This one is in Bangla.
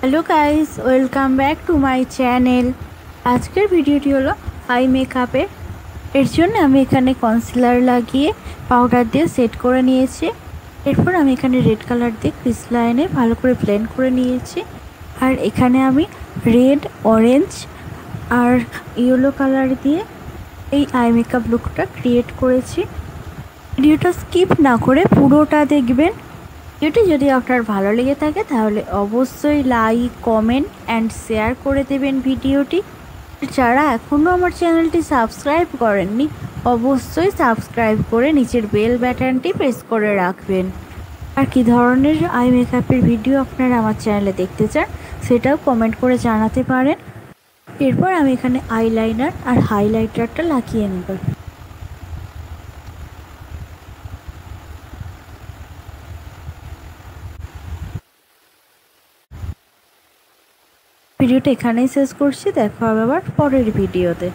Hello guys, welcome back to my channel. আজকের ভিডিওটি হলো আই মেকআপের। এর জন্য আমি এখানে কনসিলার লাগিয়ে পাউডার দিয়ে সেট করে নিয়েছি। এরপর আমি এখানে রেড কালার দিয়ে ক্রিস লাইনে ভালো করে ব্লেন্ড করে নিয়েছি। আর এখানে আমি রেড, অরেঞ্জ আর ইয়েলো কালার দিয়ে এই আই মেকআপ লুকটা ক্রিয়েট করেছি। ভিডিওটা স্কিপ না করে পুরোটা দেখবেন। ভিডিওটি যদি আপনার ভালো লেগে থাকে তাহলে অবশ্যই লাইক, কমেন্ট অ্যান্ড শেয়ার করে দেবেন ভিডিওটি। যারা এখনও আমার চ্যানেলটি সাবস্ক্রাইব করেননি অবশ্যই সাবস্ক্রাইব করে নিচের বেল বাটনটি প্রেস করে রাখবেন। আর কী ধরনের আই মেকআপের ভিডিও আপনারা আমার চ্যানেলে দেখতে চান সেটাও কমেন্ট করে জানাতে পারেন। এরপর আমি এখানে আইলাইনার আর হাইলাইটারটা লাগিয়ে নেব। ভিডিওটা এখানেই শেষ করছি, দেখা হবে আবার পরের ভিডিওতে।